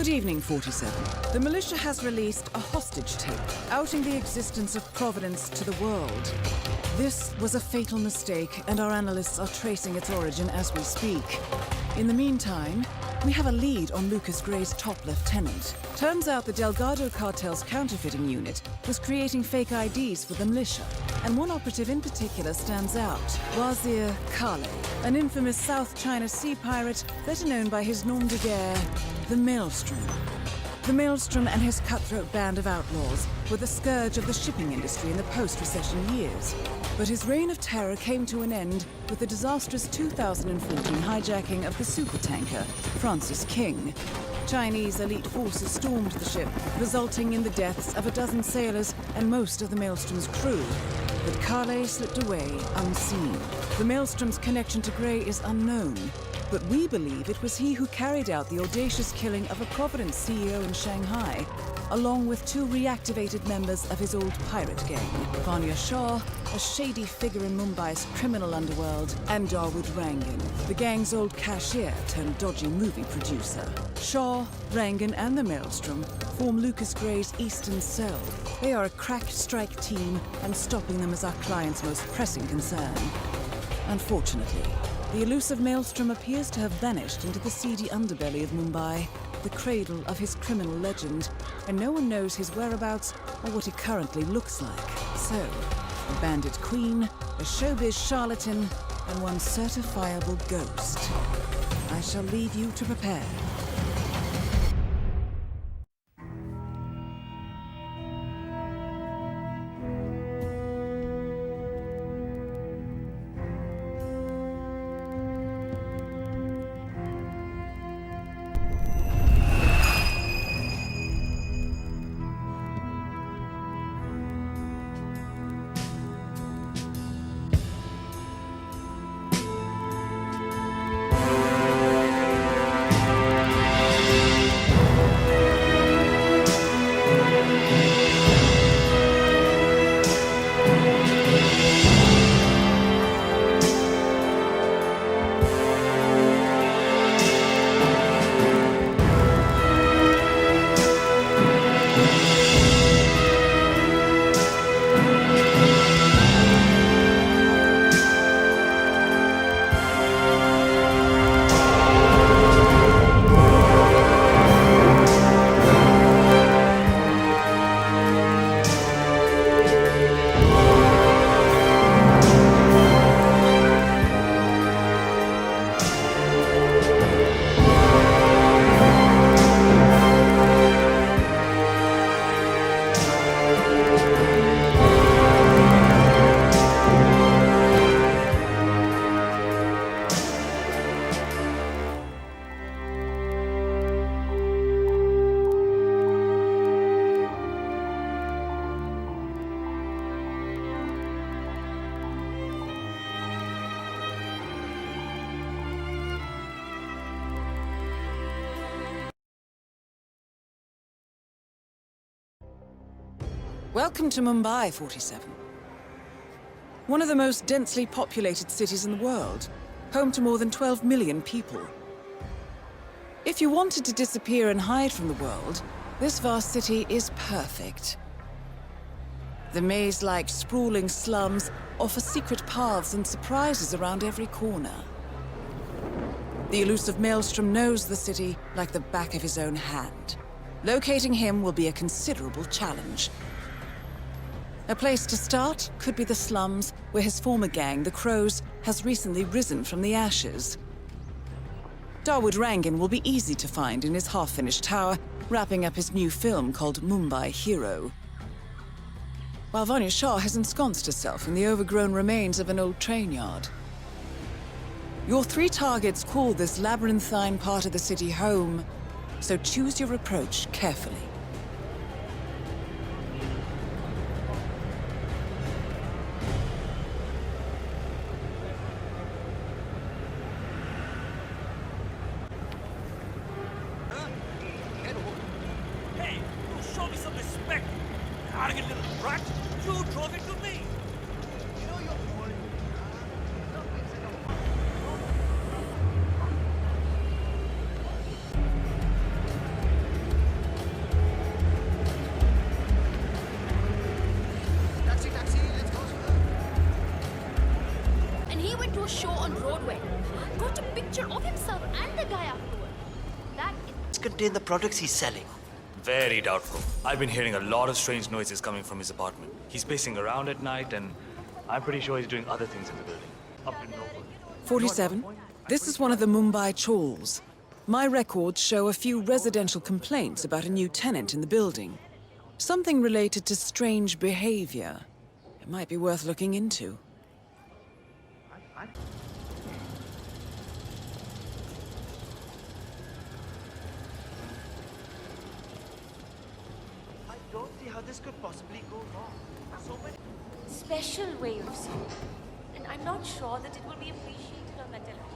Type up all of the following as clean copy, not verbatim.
Good evening, 47. The militia has released a hostage tape, outing the existence of Providence to the world. This was a fatal mistake, and our analysts are tracing its origin as we speak. In the meantime, we have a lead on Lucas Gray's top lieutenant. Turns out the Delgado cartel's counterfeiting unit was creating fake IDs for the militia, and one operative in particular stands out, Wazir Kale, an infamous South China Sea pirate better known by his nom de guerre, the Maelstrom. The Maelstrom and his cutthroat band of outlaws were the scourge of the shipping industry in the post-recession years. But his reign of terror came to an end with the disastrous 2014 hijacking of the supertanker, Francis King. Chinese elite forces stormed the ship, resulting in the deaths of a dozen sailors and most of the Maelstrom's crew. But Kale slipped away unseen. The Maelstrom's connection to Gray is unknown, but we believe it was he who carried out the audacious killing of a Providence CEO in Shanghai, along with two reactivated members of his old pirate gang, Vanya Shah, a shady figure in Mumbai's criminal underworld, and Dawood Rangan, the gang's old cashier turned dodgy movie producer. Shah, Rangan, and the Maelstrom form Lucas Gray's Eastern Cell. They are a crack strike team, and stopping them is our client's most pressing concern. Unfortunately, the elusive Maelstrom appears to have vanished into the seedy underbelly of Mumbai, the cradle of his criminal legend, and no one knows his whereabouts or what he currently looks like. So, a bandit queen, a showbiz charlatan, and one certifiable ghost. I shall leave you to prepare. Welcome to Mumbai, 47. One of the most densely populated cities in the world, home to more than 12 million people. If you wanted to disappear and hide from the world, this vast city is perfect. The maze-like sprawling slums offer secret paths and surprises around every corner. The elusive Maelstrom knows the city like the back of his own hand. Locating him will be a considerable challenge. A place to start could be the slums, where his former gang, the Crows, has recently risen from the ashes. Dawood Rangan will be easy to find in his half-finished tower, wrapping up his new film called Mumbai Hero. While Vanya Shah has ensconced herself in the overgrown remains of an old train yard. Your three targets call this labyrinthine part of the city home, so choose your approach carefully. contain the products he's selling? Very doubtful. I've been hearing a lot of strange noises coming from his apartment. He's pacing around at night, and I'm pretty sure he's doing other things in the building. Up in Noble. 47. This is one of the Mumbai chawls. My records show a few residential complaints about a new tenant in the building. Something related to strange behavior. It might be worth looking into. I don't see how this could possibly go wrong. So many... Special way of saying, and I'm not sure that it will be appreciated on the television.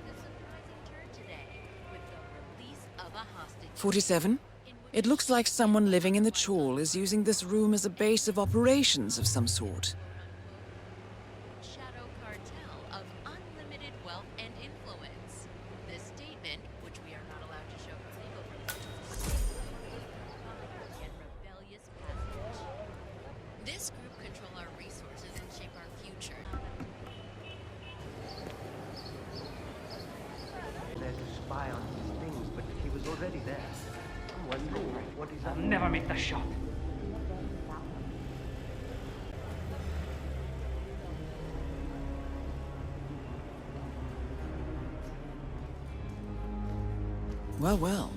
The surprising turn today with the release of a hostage. 47. It looks like someone living in the chawl is using this room as a base of operations of some sort. Shadow cartel of unlimited wealth and influence. This statement, which we are not allowed to show for legal reasons, and rebellious passage. This group control our resources and shape our future. There to spy on these things, but he was already there. I'm wondering what he's I'll never make the shot. Well, well.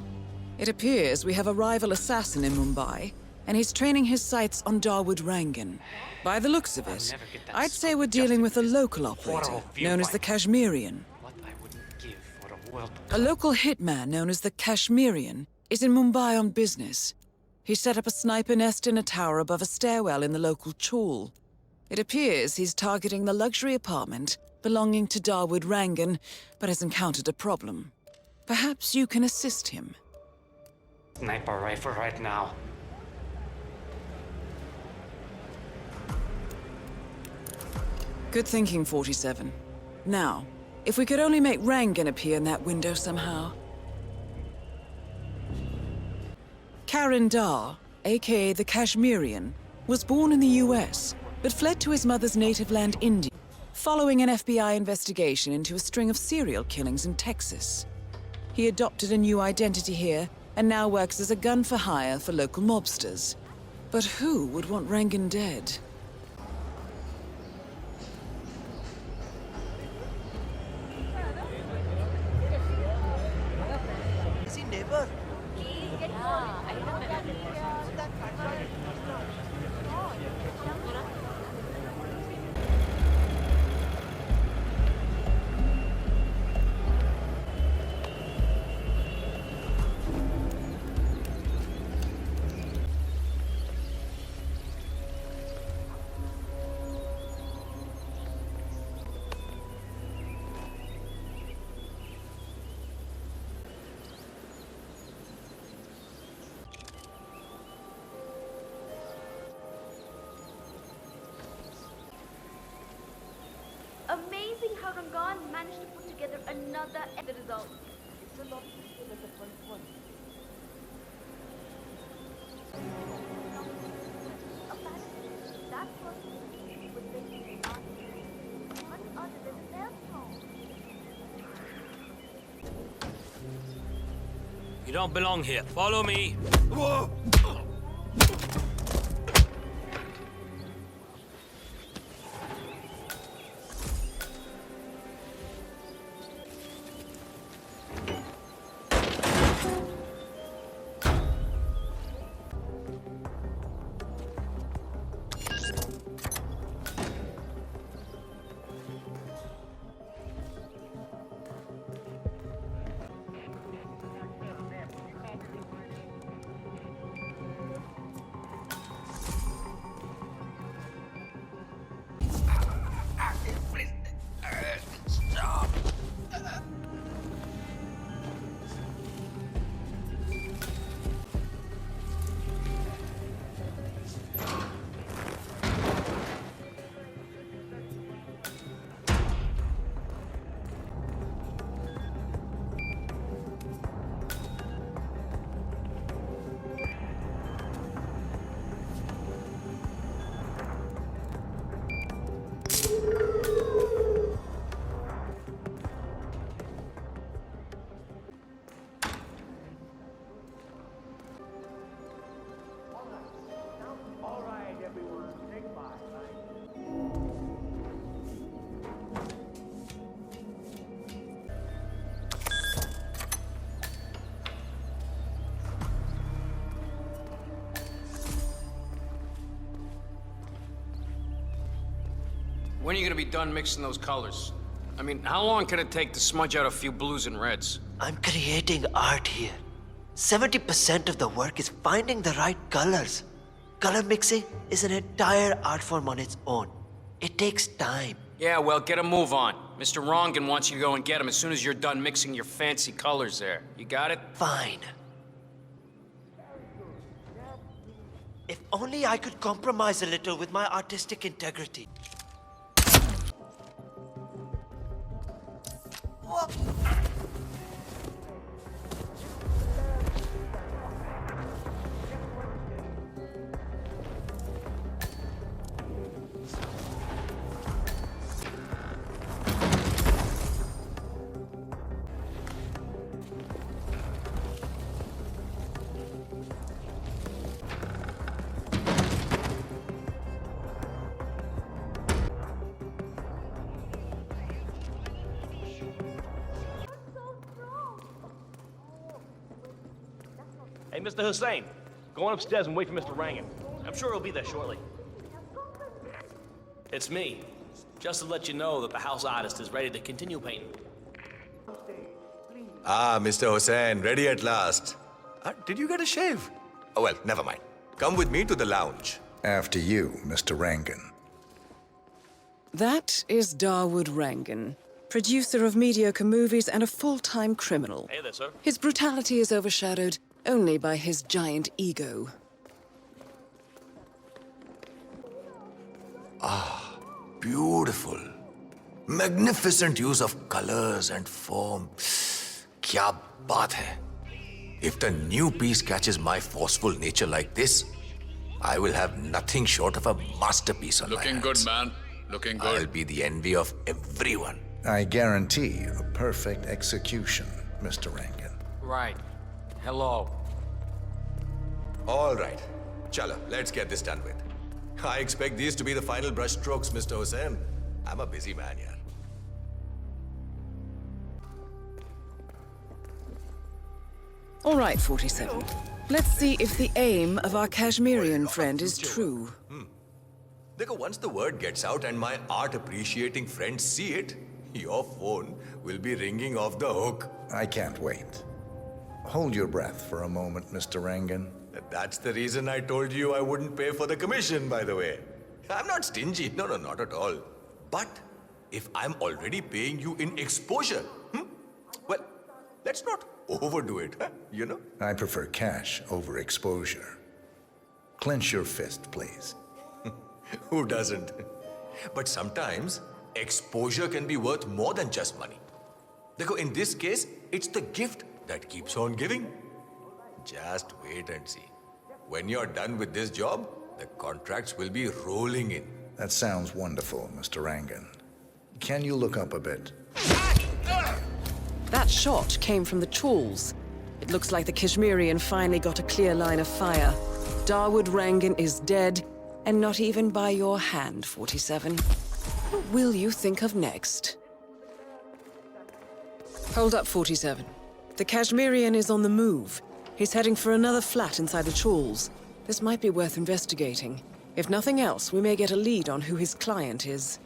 It appears we have a rival assassin in Mumbai, and he's training his sights on Dawood Rangan. By the looks of it, never get that I'd say scope we're of dealing with a justice. local Horrible operator, view known as the by- Kashmirian. What I wouldn't give for a world. A local hitman known as the Kashmirian is in Mumbai on business. He set up a sniper nest in a tower above a stairwell in the local chawl. It appears he's targeting the luxury apartment belonging to Dawood Rangan, but has encountered a problem. Perhaps you can assist him. Sniper rifle right now. Good thinking, 47. Now, if we could only make Rangan appear in that window somehow. Karan Dar, aka the Kashmirian, was born in the US, but fled to his mother's native land, India, following an FBI investigation into a string of serial killings in Texas. He adopted a new identity here and now works as a gun for hire for local mobsters. But who would want Rangan dead? Is he neighbor? Amazing how Rangan managed to put together another result. It's a lot easier than the first one. Apparently, that person was making art. None other than Nelson. You don't belong here. Follow me. When are you gonna be done mixing those colors? I mean, how long can it take to smudge out a few blues and reds? I'm creating art here. 70% of the work is finding the right colors. Color mixing is an entire art form on its own. It takes time. Yeah, well, get a move on. Mr. Rongan wants you to go and get him as soon as you're done mixing your fancy colors there. You got it? Fine. If only I could compromise a little with my artistic integrity. Hey, Mr. Hussein, go on upstairs and wait for Mr. Rangan. I'm sure he'll be there shortly. It's me. Just to let you know that the house artist is ready to continue painting. Ah, Mr. Hussain, ready at last. Did you get a shave? Oh, well, never mind. Come with me to the lounge. After you, Mr. Rangan. That is Dawood Rangan, producer of mediocre movies and a full-time criminal. Hey there, sir. His brutality is overshadowed only by his giant ego. Beautiful. Magnificent use of colors and form. Kya baat hai. If the new piece catches my forceful nature like this, I will have nothing short of a masterpiece on my hands. Looking good, man. Looking good. I'll be the envy of everyone. I guarantee a perfect execution, Mr. Rangan. Right. Hello. All right. Chala, let's get this done with. I expect these to be the final brush strokes, Mr. Hussain. I'm a busy man here. All right, 47. Let's see if the aim of our Kashmirian friend is true. Dekho, once the word gets out and my art-appreciating friends see it, your phone will be ringing off the hook. I can't wait. Hold your breath for a moment, Mr. Rangan. That's the reason I told you I wouldn't pay for the commission, by the way. I'm not stingy. No, not at all. But if I'm already paying you in exposure, well, let's not overdo it, you know? I prefer cash over exposure. Clench your fist, please. Who doesn't? But sometimes, exposure can be worth more than just money. Dekho, in this case, it's the gift that keeps on giving. Just wait and see. When you're done with this job, the contracts will be rolling in. That sounds wonderful, Mr. Rangan. Can you look up a bit? That shot came from the tools. It looks like the Kashmirian finally got a clear line of fire. Dawood Rangan is dead, and not even by your hand, 47. What will you think of next? Hold up, 47. The Kashmirian is on the move. He's heading for another flat inside the Chawls. This might be worth investigating. If nothing else, we may get a lead on who his client is.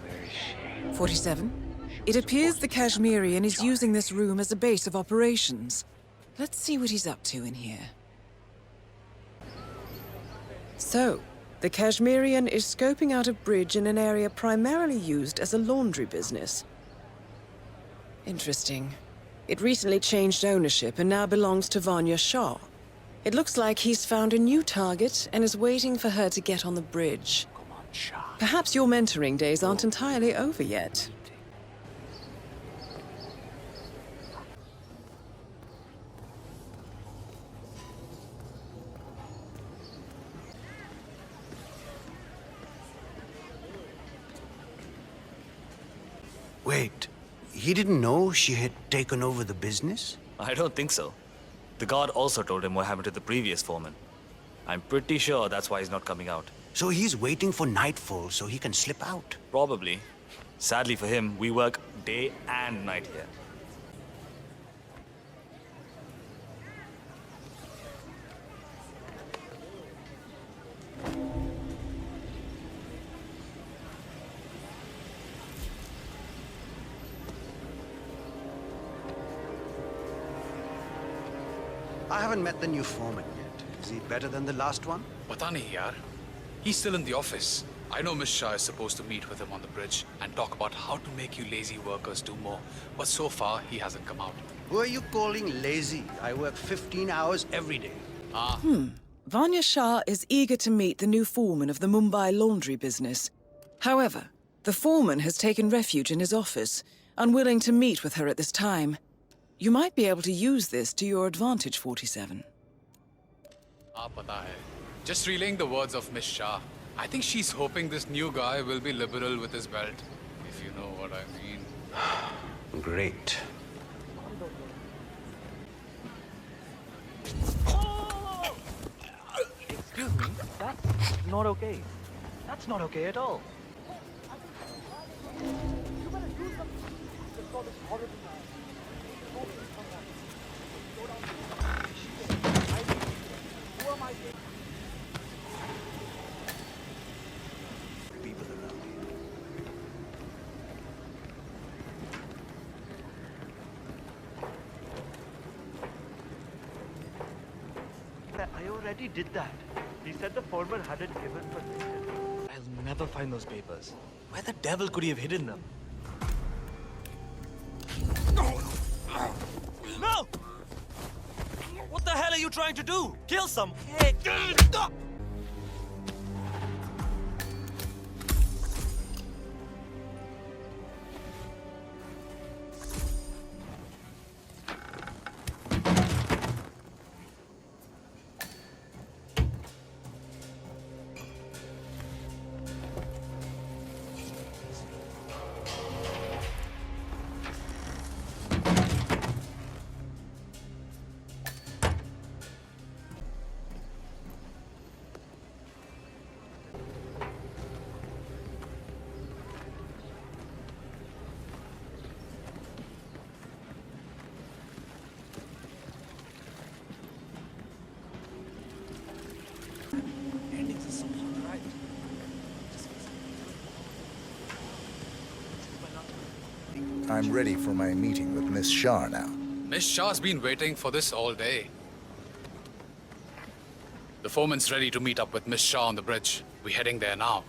Very 47. It appears the Kashmirian is using this room as a base of operations. Let's see what he's up to in here. So, the Kashmirian is scoping out a bridge in an area primarily used as a laundry business. Interesting. It recently changed ownership and now belongs to Vanya Shah. It looks like he's found a new target and is waiting for her to get on the bridge. Perhaps your mentoring days aren't entirely over yet. Wait, he didn't know she had taken over the business? I don't think so. The guard also told him what happened to the previous foreman. I'm pretty sure that's why he's not coming out. So he's waiting for nightfall so he can slip out? Probably. Sadly for him, we work day and night here. I haven't met the new foreman yet. Is he better than the last one? Pata nahi yaar. He's still in the office. I know Miss Shah is supposed to meet with him on the bridge and talk about how to make you lazy workers do more. But so far, he hasn't come out. Who are you calling lazy? I work 15 hours every day. Vanya Shah is eager to meet the new foreman of the Mumbai laundry business. However, the foreman has taken refuge in his office, unwilling to meet with her at this time. You might be able to use this to your advantage, 47. Pata hai. Just relaying the words of Miss Shah. I think she's hoping this new guy will be liberal with his belt, if you know what I mean. Great. Excuse me, that's not okay. That's not okay at all. People around here. I already did that. He said the foreman hadn't given permission. I'll never find those papers. Where the devil could he have hidden them? No! What the hell are you trying to do? Kill some? Hey. I'm ready for my meeting with Miss Shah now. Miss Shah's been waiting for this all day. The foreman's ready to meet up with Miss Shah on the bridge. We're heading there now.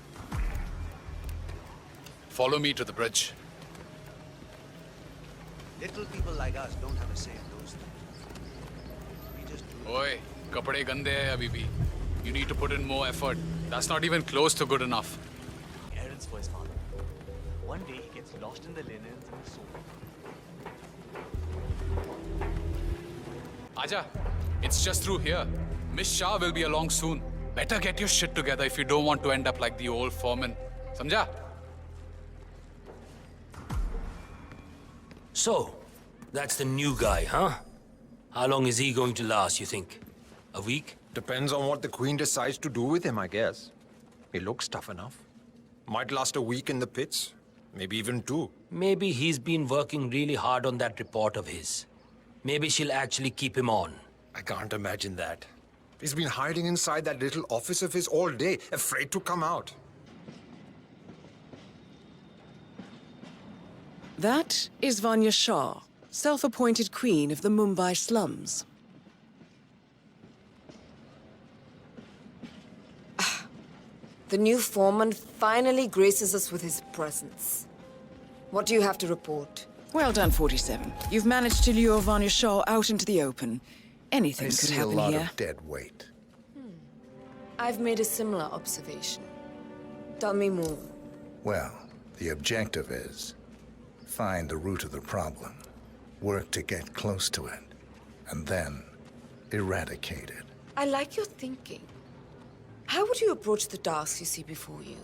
Follow me to the bridge. Little people like us don't have a say in those things. We just do. Oi, kapade gande hai abhi bhi. You need to put in more effort. That's not even close to good enough. Errands for his father. One day he gets lost in the linens and the soap. Aja, it's just through here. Miss Shah will be along soon. Better get your shit together if you don't want to end up like the old foreman. Samjha? So, that's the new guy, huh? How long is he going to last, you think? A week? Depends on what the Queen decides to do with him, I guess. He looks tough enough. Might last a week in the pits. Maybe even 2. Maybe he's been working really hard on that report of his. Maybe she'll actually keep him on. I can't imagine that. He's been hiding inside that little office of his all day, afraid to come out. That is Vanya Shah, self-appointed queen of the Mumbai slums. The new foreman finally graces us with his presence. What do you have to report? Well done, 47. You've managed to lure Vanya Shaw out into the open. Anything I could see a happen lot here. of dead weight. I've made a similar observation. Tell me more. Well, the objective is find the root of the problem, work to get close to it, and then eradicate it. I like your thinking. How would you approach the tasks you see before you?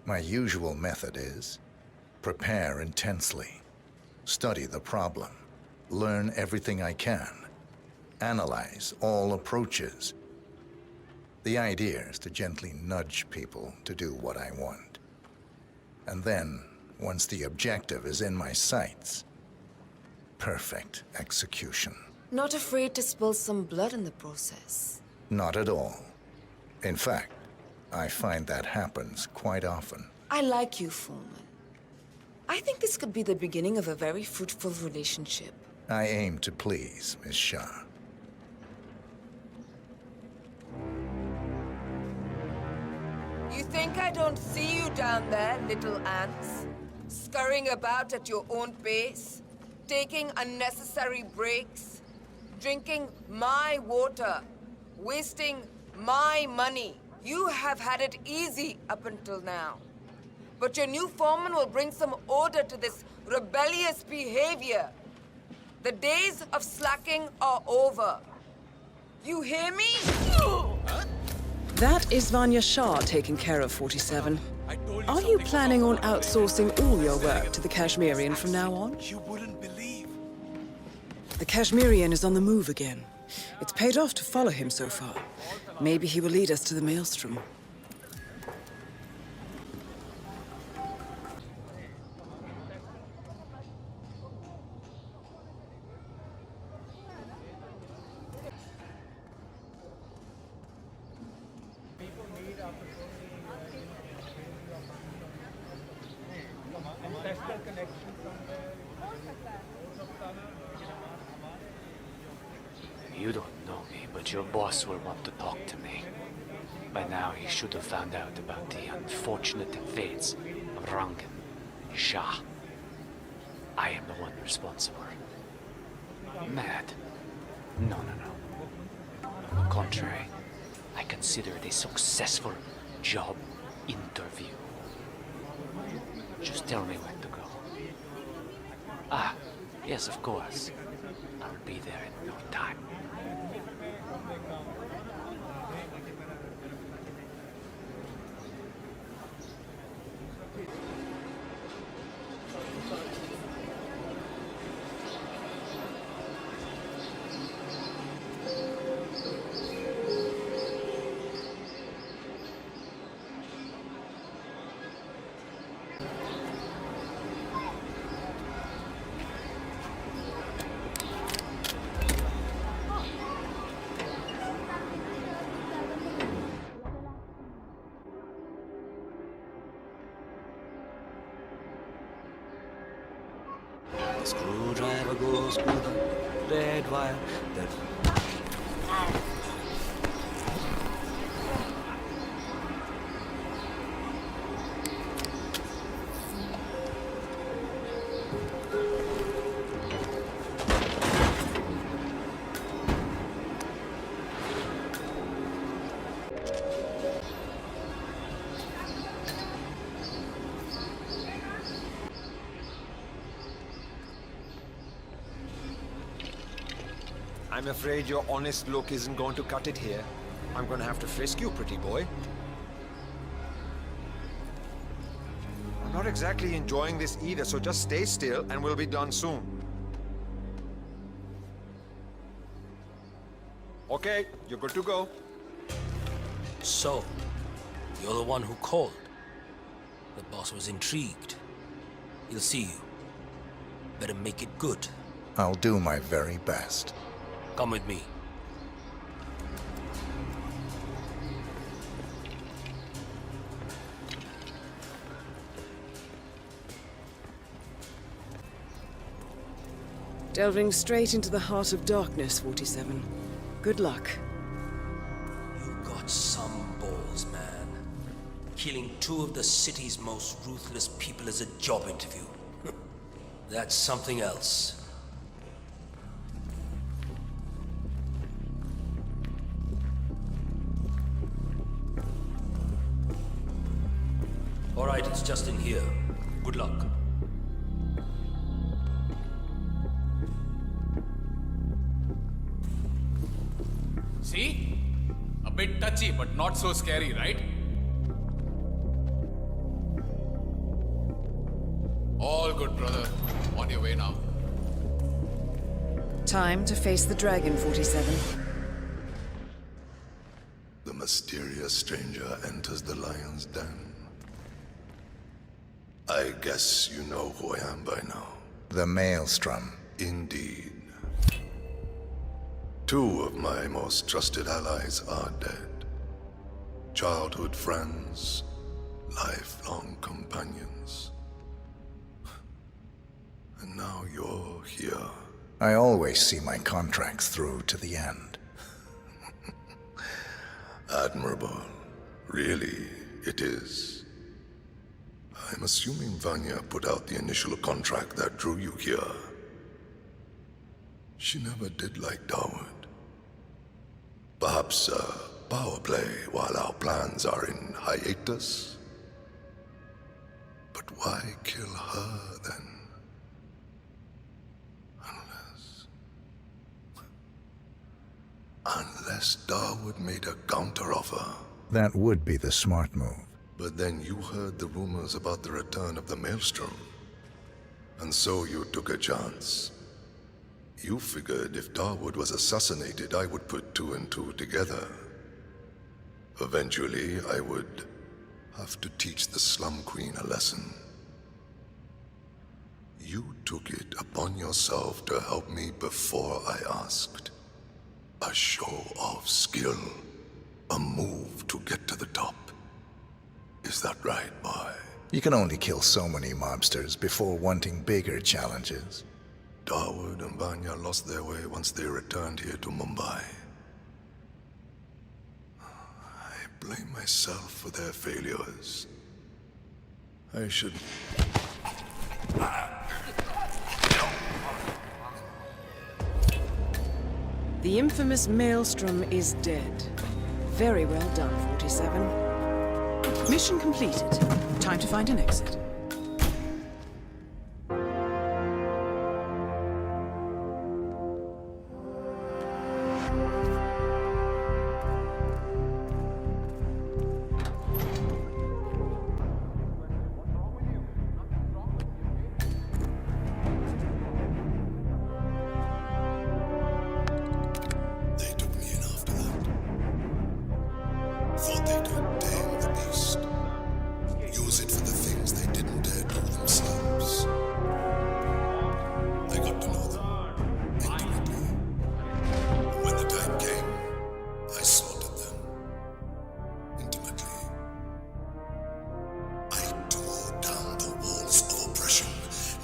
My usual method is prepare intensely, study the problem, learn everything I can, analyze all approaches. The idea is to gently nudge people to do what I want. And then, once the objective is in my sights, perfect execution. Not afraid to spill some blood in the process? Not at all. In fact, I find that happens quite often. I like you, Foreman. I think this could be the beginning of a very fruitful relationship. I aim to please, Miss Shah. You think I don't see you down there, little ants? Scurrying about at your own pace? Taking unnecessary breaks? Drinking my water? Wasting my money? You have had it easy up until now. But your new foreman will bring some order to this rebellious behavior. The days of slacking are over. You hear me? That is Vanya Shah taking care of 47. Are you planning on outsourcing all your work to the Kashmirian from now on? You wouldn't believe. The Kashmirian is on the move again. It's paid off to follow him so far. Maybe he will lead us to the maelstrom. You don't know me, but your boss will want to talk to me. By now, he should have found out about the unfortunate fates of Rangan and Shah. I am the one responsible. Mad? No. On the contrary, I consider it a successful job interview. Just tell me when to go. Ah, yes, of course. I'll be there in no time. The screwdriver goes to the red wire. I'm afraid your honest look isn't going to cut it here. I'm going to have to frisk you, pretty boy. I'm not exactly enjoying this either, so just stay still and we'll be done soon. Okay, you're good to go. So, you're the one who called. The boss was intrigued. He'll see you. Better make it good. I'll do my very best. Come with me. Delving straight into the heart of darkness, 47. Good luck. You got some balls, man. Killing two of the city's most ruthless people is a job interview. That's something else. All right, it's just in here. Good luck. See? A bit touchy, but not so scary, right? All good, brother. On your way now. Time to face the dragon, 47. The mysterious stranger enters the lion's den. I guess you know who I am by now. The Maelstrom. Indeed. 2 of my most trusted allies are dead. Childhood friends, lifelong companions. And now you're here. I always see my contracts through to the end. Admirable. Really, it is. I'm assuming Vanya put out the initial contract that drew you here. She never did like Dawood. Perhaps power play while our plans are in hiatus? But why kill her then? Unless Dawood made a counteroffer. That would be the smart move. But then you heard the rumors about the return of the Maelstrom. And so you took a chance. You figured if Dawood was assassinated, I would put 2 and 2 together. Eventually, I would have to teach the Slum Queen a lesson. You took it upon yourself to help me before I asked. A show of skill. A move to get to the top. Is that right, boy? You can only kill so many mobsters before wanting bigger challenges. Dawood and Vanya lost their way once they returned here to Mumbai. I blame myself for their failures. I should... The infamous Maelstrom is dead. Very well done, 47. Mission completed. Time to find an exit. Thought they could tame the beast. Use it for the things they didn't dare do themselves. I got to know them intimately. And when the time came, I slaughtered them intimately. I tore down the walls of oppression,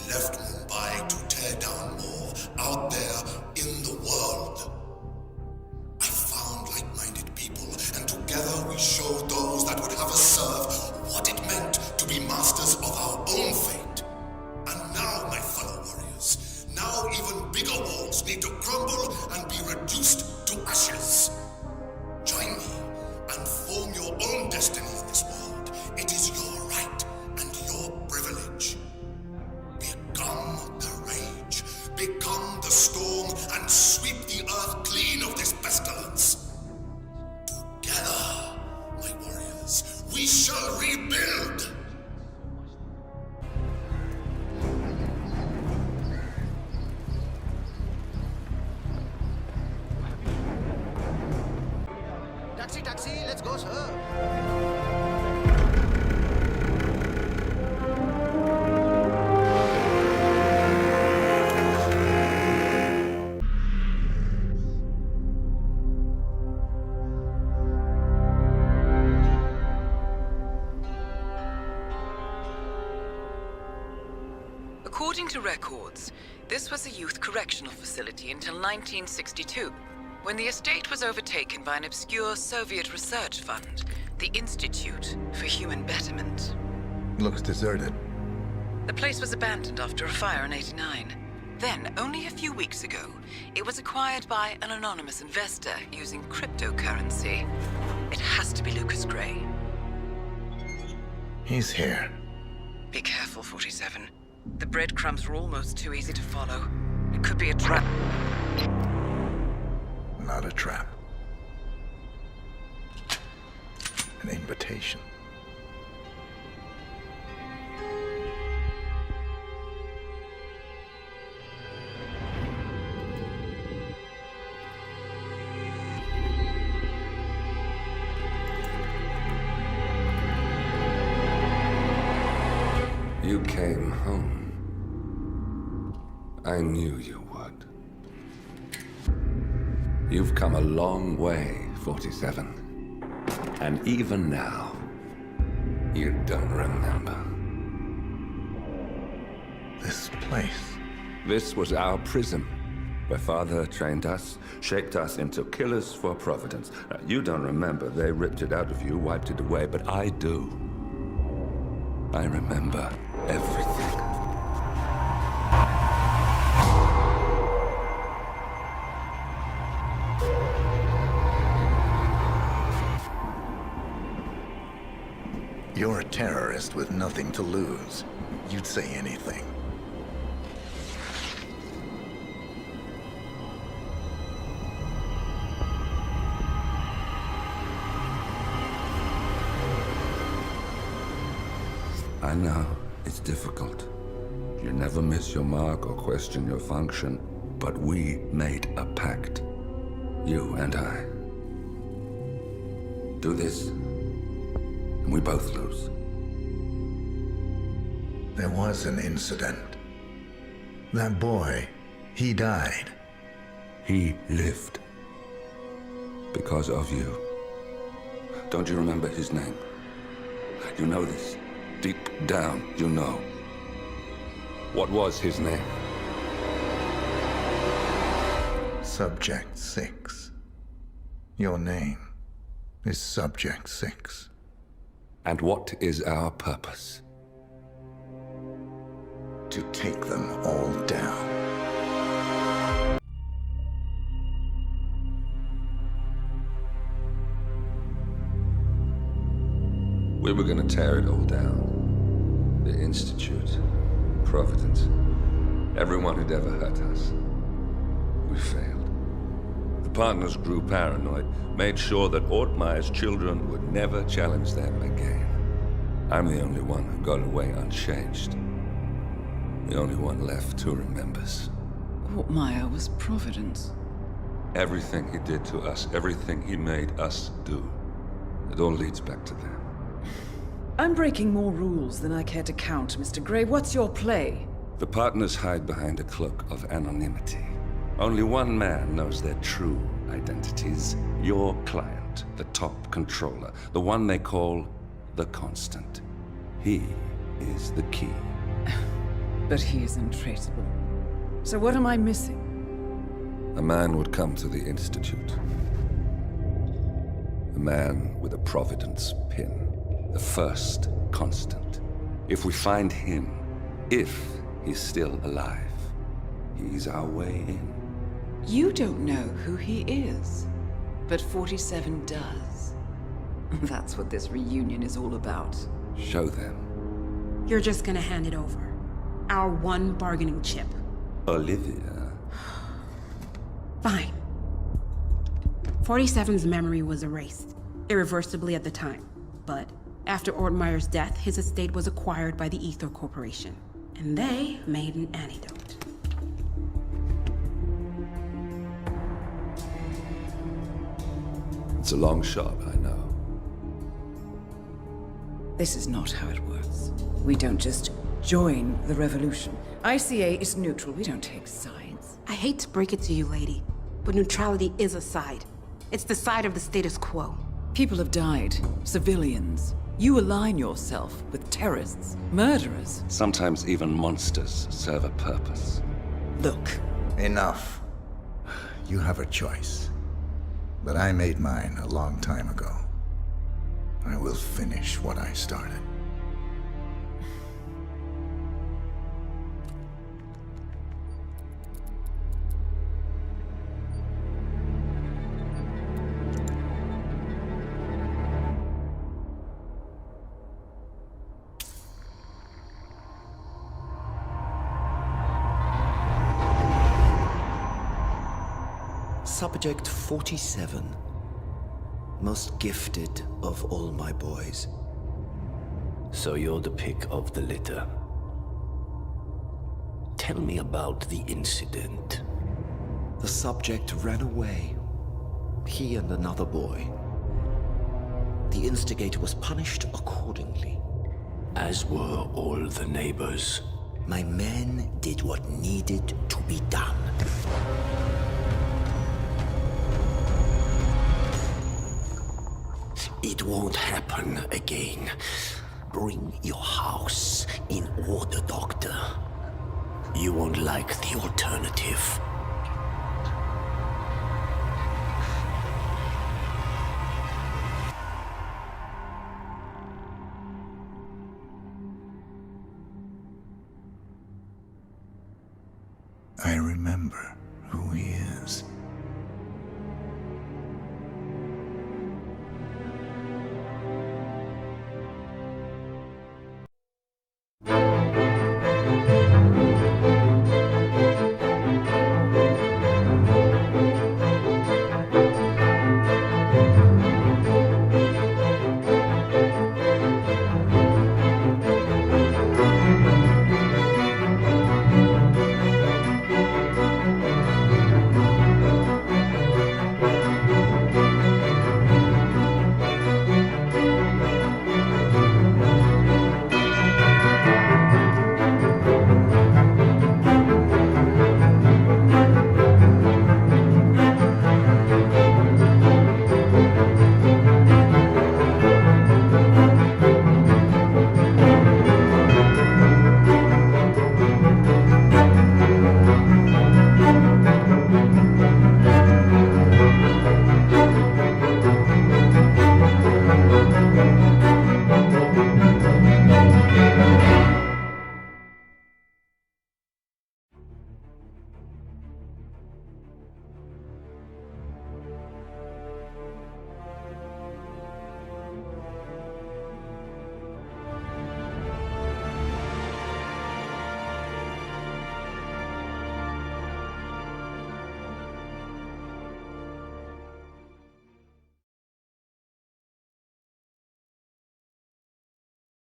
left Mumbai to tear down more out there in the world. I found like-minded people, and together we showed those that would have us serve what it meant to be masters of our own fate. And now, my fellow warriors, now even bigger walls need to crumble and be reduced to ashes. Join me and form your own destiny in this world. It is your right and your privilege. Become the rage, become the storm, and sweep the earth clean of this pestilence. Together, my warriors, we shall rebuild! Taxi, taxi, let's go, sir. According to records, this was a youth correctional facility until 1962, when the estate was overtaken by an obscure Soviet research fund, the Institute for Human Betterment. Looks deserted. The place was abandoned after a fire in '89. Then, only a few weeks ago, it was acquired by an anonymous investor using cryptocurrency. It has to be Lucas Gray. He's here. Be careful, 47. The breadcrumbs were almost too easy to follow. It could be a trap. Not a trap. An invitation. You came home. I knew you would. You've come a long way, 47. And even now, you don't remember. This place. This was our prison, where Father trained us, shaped us into killers for Providence. Now, you don't remember. They ripped it out of you, wiped it away, but I do. I remember everything. You're a terrorist with nothing to lose. You'd say anything. I know, it's difficult. You never miss your mark or question your function, but we made a pact. You and I. Do this, and we both lose. There was an incident. That boy, he died. He lived. Because of you. Don't you remember his name? You know this. Deep down, you know. What was his name? Subject 6. Your name is Subject 6. And what is our purpose? To take them all down. We were gonna tear it all down. The Institute, Providence, everyone who'd ever hurt us. We failed. The partners grew paranoid, made sure that Ortmeyer's children would never challenge them again. I'm the only one who got away unchanged. The only one left who remembers. Ortmeyer was Providence. Everything he did to us, everything he made us do, it all leads back to them. I'm breaking more rules than I care to count, Mr. Gray. What's your play? The partners hide behind a cloak of anonymity. Only one man knows their true identities. Your client, the top controller, the one they call the Constant. He is the key. But he is untraceable. So what am I missing? A man would come to the Institute. A man with a Providence pin. The first Constant. If we find him, if he's still alive, he's our way in. You don't know who he is, but 47 does. That's what this reunion is all about. Show them. You're just gonna hand it over. Our one bargaining chip. Olivia. Fine. 47's memory was erased, irreversibly at the time, but after Ortmeyer's death, his estate was acquired by the Ether Corporation, and they made an antidote. It's a long shot, I know. This is not how it works. We don't just join the revolution. ICA is neutral. We don't take sides. I hate to break it to you, lady, but neutrality is a side. It's the side of the status quo. People have died. Civilians. You align yourself with terrorists, murderers. Sometimes even monsters serve a purpose. Look. Enough. You have a choice. But I made mine a long time ago. I will finish what I started. Subject 47. Most gifted of all my boys. So you're the pick of the litter. Tell me about the incident. The subject ran away. He and another boy. The instigator was punished accordingly. As were all the neighbors. My men did what needed to be done. It won't happen again. Bring your house in order, Doctor. You won't like the alternative. I remember.